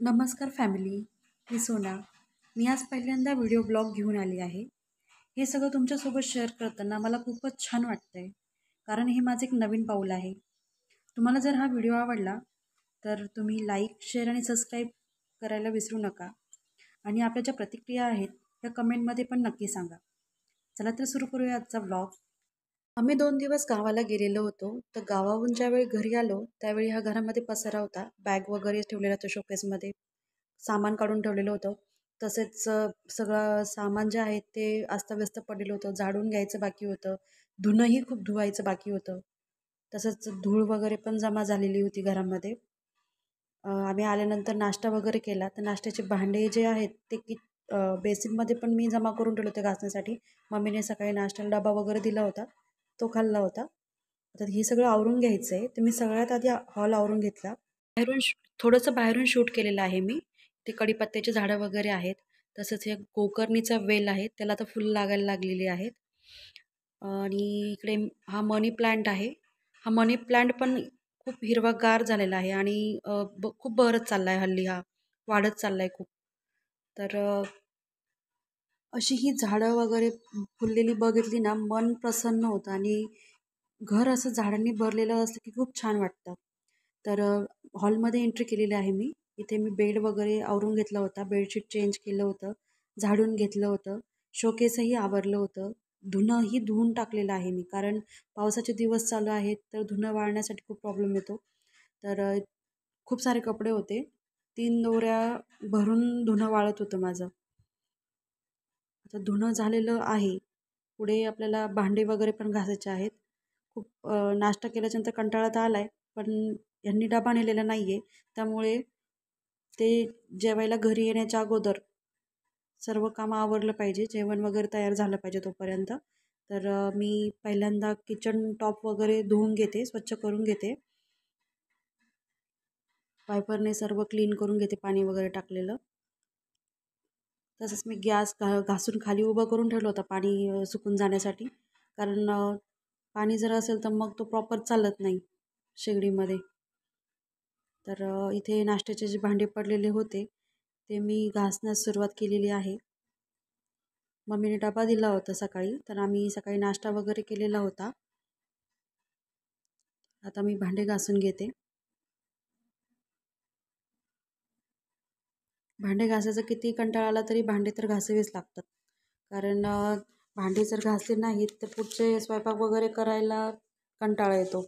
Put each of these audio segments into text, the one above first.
नमस्कार फॅमिली, मी सोना. मी आज पहिल्यांदा व्हिडिओ ब्लॉग घेऊन आली आहे. हे सगळं तुमच्यासोबत शेअर करताना मला खूपच छान वाटतं आहे, कारण हे माझं एक नवीन पाऊल आहे. तुम्हाला जर हा व्हिडिओ आवडला तर तुम्ही लाईक, शेअर आणि सबस्क्राईब करायला विसरू नका. आणि आपल्या ज्या प्रतिक्रिया आहेत त्या कमेंटमध्ये पण नक्की सांगा. चला तर सुरू करूया आजचा ब्लॉग. आम्ही 2 दिवस गावाला गेलेलो होतो. तर गावाहून ज्यावेळी घरी आलो त्यावेळी हा घरामध्ये पसारा होता. बॅग वगैरे ठेवलेला होता शोकेसमध्ये, सामान काढून ठेवलेलं होतं. तसेच सगळं सामान जे आहे ते अस्ताव्यस्त पडलेलं होतं. झाडून घ्यायचं बाकी होतं. धुणंही खूप धुवायचं बाकी होतं. तसंच धूळ वगैरे पण जमा झालेली होती घरामध्ये. आम्ही आल्यानंतर नाश्ता वगैरे केला. तर नाश्त्याचे भांडे जे आहेत ते बेसिनमध्ये पण मी जमा करून ठेवले होते घासण्यासाठी. मम्मीने सकाळी नाश्त्याला डबा वगैरे दिला होता, तो खाल्ला होता. तर हे सगळं आवरून घ्यायचं आहे. तर मी सगळ्यात आधी हॉल आवरून घेतला. थोडंसं बाहेरून शूट केलेलं आहे मी. ते कढीपत्त्याची झाडं वगैरे आहेत. तसंच हे गोकर्णीचा वेल आहे, त्याला आता फुलं लागायला लागलेली आहेत. आणि इकडे हा मनी प्लांट आहे. हा मनी प्लांट पण खूप हिरवागार झालेला आहे आणि खूप बहरत चालला आहे हल्ली, हा वाढत चालला आहे खूप. तर अशी ही झाडं वगैरे फुललेली बघितली ना, मन प्रसन्न होतं आणि घर असं झाडांनी भरलेलं असलं की खूप छान वाटतं. तर हॉलमध्ये एंट्री केलेली आहे मी. इथे मी बेड वगैरे आवरून घेतला होता, बेडशीट चेंज केलं होतं, झाडून घेतलं होतं, शोकेसही आवरलं होतं. धुणंही धुवून टाकलेलं आहे मी, कारण पावसाचे दिवस चालू आहेत तर धुणं वाळण्यासाठी खूप प्रॉब्लेम येतो. तर खूप सारे कपडे होते, 3 दोऱ्या भरून धुणं वाळत होतं माझं. आता धुणं झालेलं आहे. पुढे आपल्याला भांडे वगैरे पण घासायचे आहेत. खूप नाश्ता केल्याच्यानंतर कंटाळा तर आला आहे, पण यांनी डबा नेलेला नाही आहे. त्यामुळे ते जेवायला घरी येण्याच्या अगोदर सर्व कामं आवरलं पाहिजे. जेवण वगैरे तयार झालं पाहिजे तोपर्यंत. तर मी पहिल्यांदा किचन टॉप वगैरे धुवून घेते, स्वच्छ करून घेते. वायपरने सर्व क्लीन करून घेते, पाणी वगैरे टाकलेलं. तसंच मी गॅस घासून खाली उभं करून ठेवलं होतं पाणी सुकून जाण्यासाठी, कारण पाणी जर असेल तर मग तो प्रॉपर चालत नाही शेगडीमध्ये. तर इथे नाश्त्याचे जे भांडे पडलेले होते ते मी घासण्यास सुरुवात केलेली आहे. मम्मीने डबा दिला होता सकाळी, तर आम्ही सकाळी नाश्ता वगैरे केलेला होता. आता मी भांडे घासून घेते. भांडे घासायचं किती कंटाळा आला तरी भांडे तर घासावेच लागतात, कारण भांडे जर घासले नाहीत तर पुढचे स्वयंपाक वगैरे करायला कंटाळा येतो.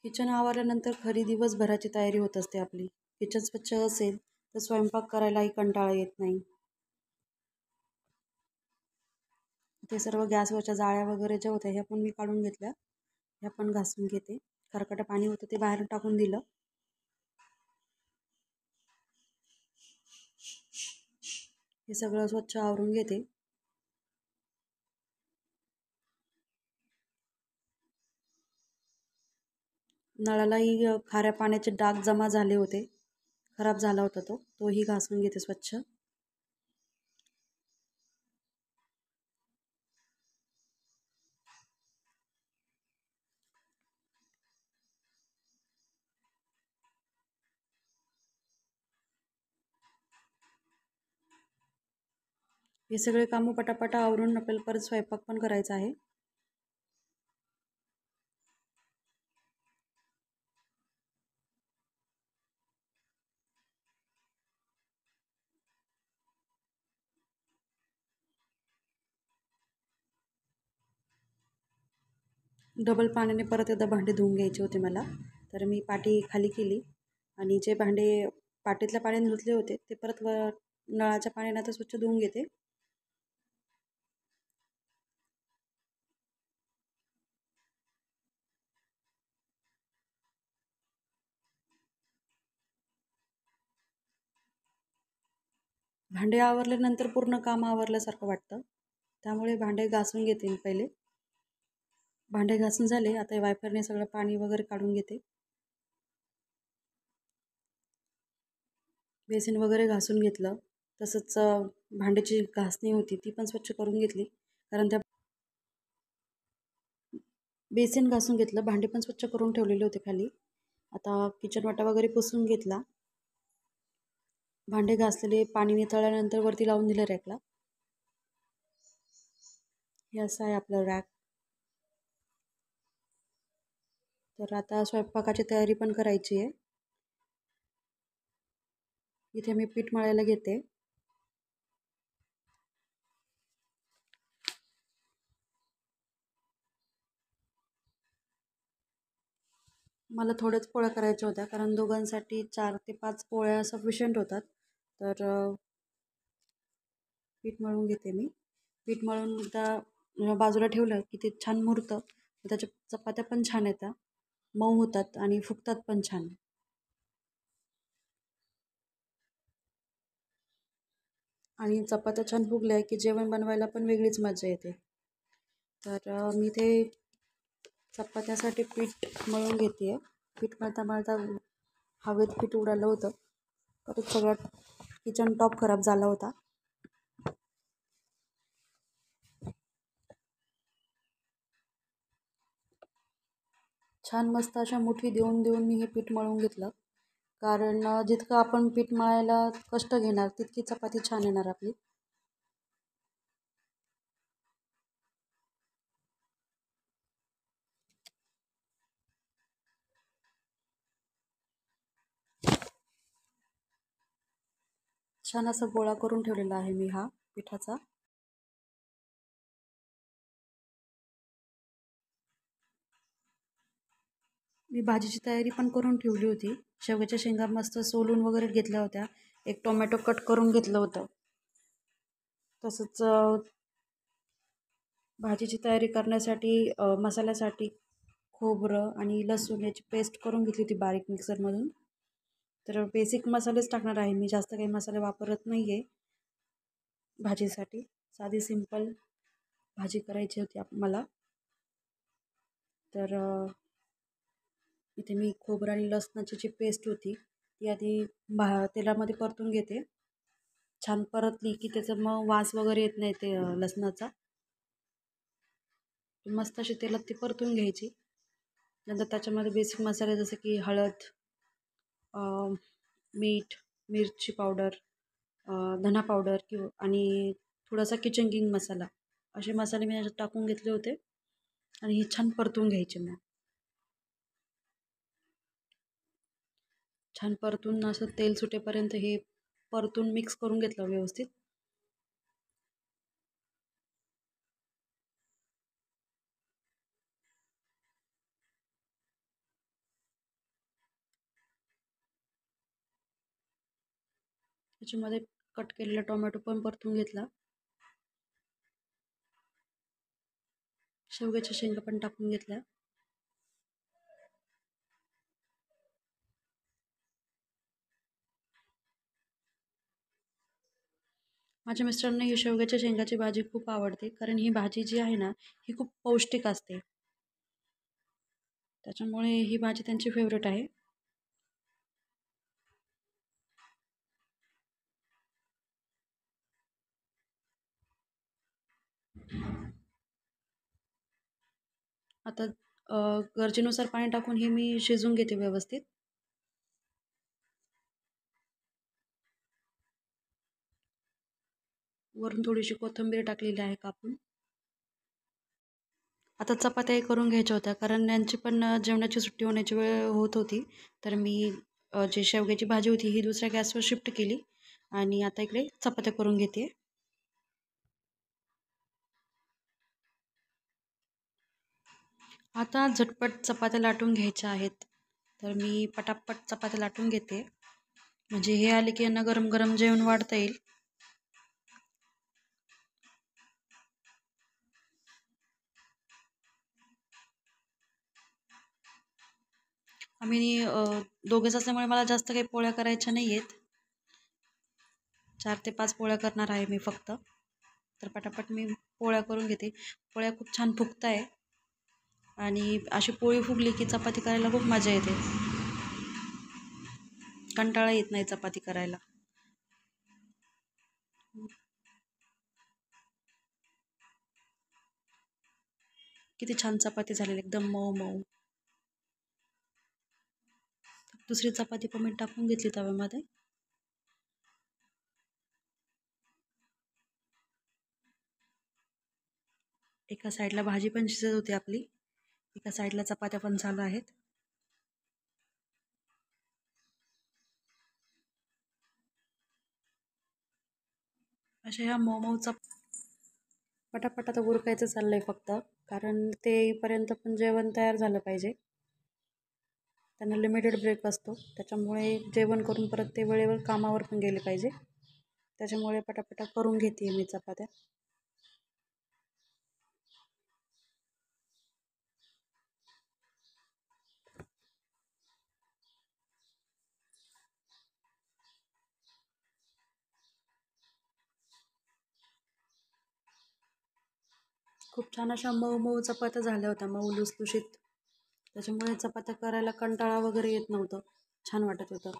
किचन आवरल्यानंतर खरी दिवसभराची तयारी होत असते आपली. किचन स्वच्छ असेल तर स्वयंपाक करायलाही कंटाळा येत नाही. ते सर्व गॅसवरच्या जाळ्या वगैरे ज्या होत्या ह्या पण मी काढून घेतल्या, ह्या पण घासून घेते. खरकटं पाणी होतं ते बाहेर टाकून दिलं. हे सगळं स्वच्छ आवरून घेते. नळालाही खाऱ्या पाण्याचे डाग जमा झाले होते, खराब झाला होता तोही घासून घेते स्वच्छ. हे सगळे कामं पटापटा आवरून आपल्याला परत स्वयंपाक पण करायचा आहे. डबल पाण्याने परत एकदा भांडे धुवून घ्यायचे होते मला, तर मी पाटी खाली केली आणि जे भांडे पाटीतल्या पाण्याने धुतले होते ते परत नळाच्या पाण्याने आता स्वच्छ धुवून घेते. भांडे आवरल्यानंतर पूर्ण काम आवरल्यासारखं वाटतं, त्यामुळे भांडे घासून घेते मी पहिले. भांडे घासून झाले, आता वायपरने सगळं पाणी वगैरे काढून घेते. बेसिन वगैरे घासून घेतलं. तसंच भांड्याची घासणी होती ती पण स्वच्छ करून घेतली, कारण त्या बेसिन घासून घेतलं, भांडी पण स्वच्छ करून ठेवलेले होते खाली. आता किचन वाटा वगैरे पुसून घेतला. भांडे घासलेले पाणी निथळल्यानंतर वरती लावून दिलं रॅकला. हे असं आहे आपलं रॅक. तर आता स्वयंपाकाची तयारी पण करायची आहे. इथे मी पीठ मळायला घेते. मला थोड्याच पोळ्या करायच्या होत्या कारण दोघांसाठी 4 ते 5 पोळ्या सफिशियंट होतात. तर पीठ मळून घेते मी. पीठ मळून एकदा बाजूला ठेवलं की ते छान मुरतं. त्याच्या चपात्या पण छान येतात, मऊ होतात आणि फुगतात पण छान. आणि चपात्या छान फुगल्या की जेवण बनवायला पण वेगळीच मजा येते. तर मी ते चपात्यासाठी पीठ मळून घेते आहे. पीठ मळता मळता हवेत पीठ उडालं होतं. परत सगळं किचन टॉप खराब झाला होता. छान मस्त अशा मुठी देऊन देऊन मी हे पीठ मळून घेतलं. कारण जितकं आपण पीठ मळायला कष्ट घेणार तितकी चपाती छान येणार आपली. छान असा गोळा करून ठेवलेला आहे मी हा पिठाचा. मी भाजीची तयारी पण करून ठेवली होती. शेवग्याच्या शेंगा मस्त सोलून वगैरे घेतल्या होत्या. एक टोमॅटो कट करून घेतलं होतं. तसंच भाजीची तयारी करण्यासाठी मसाल्यासाठी खोबरं आणि लसूण याची पेस्ट करून घेतली होती बारीक मिक्सरमधून. तर बेसिक मसालेच टाकणार आहे मी, जास्त काही मसाले वापरत नाही आहे भाजीसाठी. साधी सिंपल भाजी करायची होती मला. तर इथे मी खोबरं आणि लसणाची जी पेस्ट होती ती आधी तेलामध्ये परतून घेते. छान परतली की त्याचं मग वास वगैरे येत नाही ते लसणाचा. मस्त अशी तेलात ती परतून घ्यायची. नंतर त्याच्यामध्ये बेसिक मसाले जसे की हळद, मीठ, मिरची पावडर, धना पावडर आणि थोडासा किचन किंग मसाला असे मसाले मी याच्यात टाकून घेतले होते आणि हे छान परतून घ्यायचे. मग छान परतून असं तेल सुटेपर्यंत हे परतून मिक्स करून घेतलं व्यवस्थित. त्याच्यामध्ये कट केलेला टोमॅटो पण परतून घेतला. शेवग्याच्या शेंगा पण टाकून घेतल्या. माझ्या मिस्टरांना ही शेवग्याच्या शेंगाची भाजी खूप आवडते कारण ही भाजी जी आहे ना ही खूप पौष्टिक असते. त्याच्यामुळे ही भाजी त्यांची फेवरेट आहे. आता गरजेनुसार पाणी टाकून हे मी शिजवून घेते व्यवस्थित. वरून थोडीशी कोथिंबीर टाकलेली आहे कापून. आता चपात्याही करून घ्यायच्या होत्या कारण यांची पण जेवणाची सुट्टी होण्याची वेळ होत होती. तर मी जी शेवग्याची भाजी होती ही दुसऱ्या गॅसवर शिफ्ट केली आणि आता इकडे चपात्या करून घेते. आता झटपट चपात्या लाटून घ्यायच्या आहेत. तर मी पटापट चपात्या लाटून घेते म्हणजे हे आले की यांना गरम गरम जेवण वाढता येईल. आम्ही दोघेच असल्यामुळे मला जास्त काही पोळ्या करायच्या नाही आहेत. 4 ते 5 पोळ्या करणार आहे मी फक्त. तर पटापट मी पोळ्या करून घेते. पोळ्या खूप छान फुगत आहे आणि अशी पोळी फुगली की चपाती करायला खूप मजा येते. कंटाळा येत नाही चपाती करायला. किती छान चपाती झालेली, एकदम मऊ मऊ. दुसरी चपाती पण मी टाकून घेतली तव्यामध्ये. एका साईडला भाजी पण शिजत होती आपली, एका साईडला चपात्या पण चालू आहेत. अशा ह्या मोमोचा पटापटा तर उरकायचं चाललंय फक्त, कारण ते येईपर्यंत पण जेवण तयार झालं पाहिजे. त्यांना लिमिटेड ब्रेक असतो, त्याच्यामुळे जेवण करून परत ते वेळेवर कामावर पण गेले पाहिजे. त्याच्यामुळे पटापटा करून घेते मी चपात्या. खूप छान अशा मऊ मऊ चपात्या झाल्या होत्या, मऊ लुसलुशीत. त्याच्यामुळे चपात्या करायला कंटाळा वगैरे येत नव्हतं, छान वाटत होतं.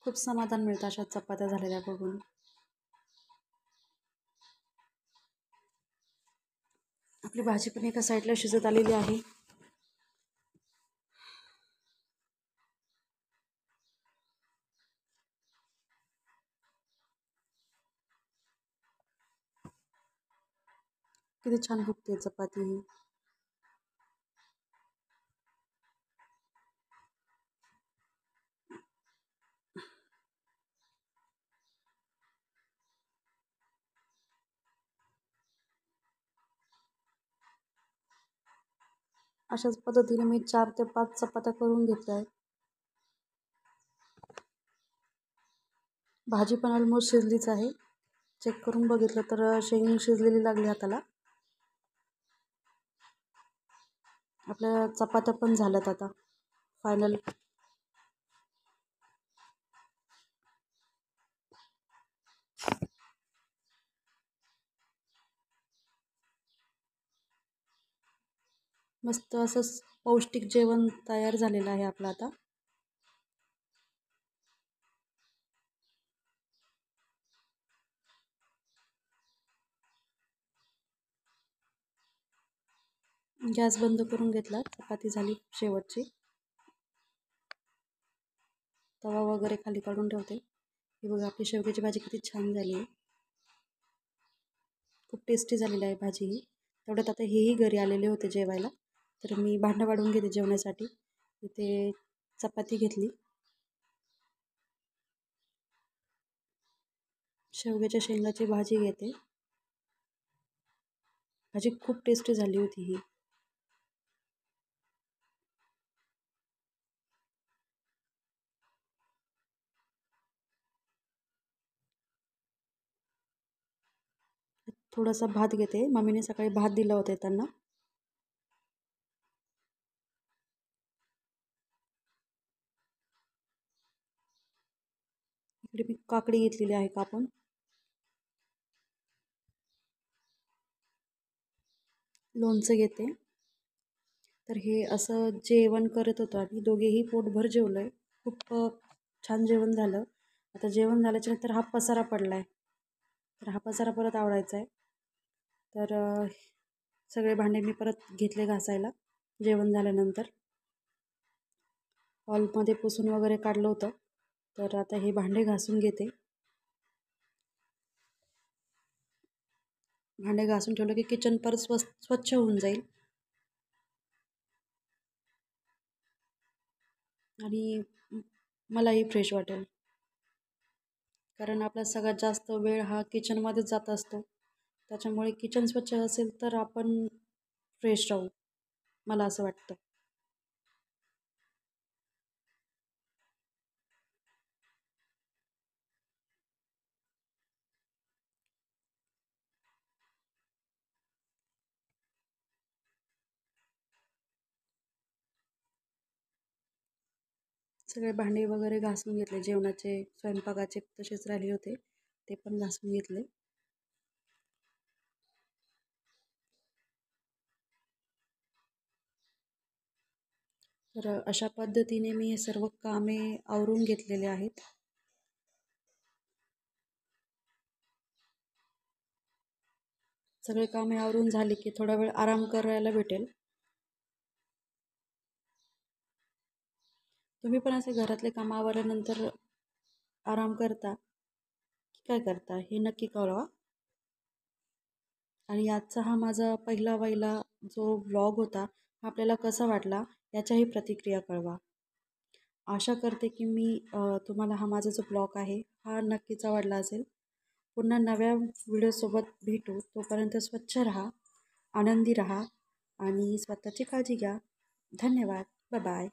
खूप समाधान मिळतं अशा चपात्या झालेल्या बघून. आपली भाजी पण एका साईडला शिजत आलेली आहे. किती छान फुगते चपाती ही. अशाच पद्धतीने मी 4 ते 5 चपात्या करून घेतल्या आहेत. भाजी पण ऑलमोस्ट शिजलीच आहे. चेक करून बघितलं तर शेंग शिजलेली लागली हाताला. आपल्या चपात्या पण झाल्यात आता फायनल. मस्त असं पौष्टिक जेवण तयार झालेलं आहे आपलं आता. गॅस बंद करून घेतला, चपाती झाली शेवटची. तवा वगैरे खाली काढून ठेवते. ही बघा आपली शेवग्याची भाजी किती छान झाली आहे. खूप टेस्टी झालेली आहे भाजी ही. तेवढ्यात आता हेही घरी आलेले होते जेवायला, तर मी भांडं वाढून घेते जेवणासाठी. इथे चपाती घेतली, शेवग्याच्या शेंगाची भाजी घेते. भाजी खूप टेस्टी झाली होती ही. थोडासा भात घेते, मम्मीने सकाळी भात दिला होता त्यांना. इकडे मी काकडी घेतलेली आहे कापून. लोणचं घेते. तर हे असं जेवण करत होतो आणि दोघेही पोटभर जेवलो आहे. खूप छान जेवण झालं. आता जेवण झाल्याच्या नंतर हा पसारा पडला आहे, तर हा पसारा परत आवडायचा आहे. तर सगळे भांडे मी परत घेतले घासायला जेवण झाल्यानंतर. हॉलमध्ये पुसून वगैरे काढलं होतं, तर आता हे भांडे घासून घेते. भांडे घासून ठेवलं की किचन परत स्वच्छ होऊन जाईल आणि मलाही फ्रेश वाटेल. कारण आपला सगळ्यात जास्त वेळ हा किचनमध्येच जात असतो, त्याच्यामुळे किचन स्वच्छ असेल तर आपण फ्रेश राहू, मला असं वाटतं. सगळे भांडे वगैरे घासून घेतले, जेवणाचे स्वयंपाकाचे तसेच राहिले होते ते पण घासून घेतले. तर अशा पद्धतीने मी हे सर्व कामे आवरून घेतलेले आहेत. सगळे कामे आवरून झाली की थोडा वेळ आराम करायला भेटेल. तुम्ही पण असे घरातले कामं आवरल्यानंतर आराम करता की काय करता हे नक्की कळवा. आणि आजचा हा माझा पहिला जो व्लॉग होता हा आपल्याला कसा वाटला याच्याही प्रतिक्रिया कळवा. आशा करते की मी तुम्हाला हा माझा जो ब्लॉग आहे हा नक्कीच आवडला असेल. पुन्हा नव्या व्हिडिओसोबत भेटू. तोपर्यंत स्वच्छ राहा, आनंदी राहा आणि स्वतःची काळजी घ्या. धन्यवाद. Bye bye.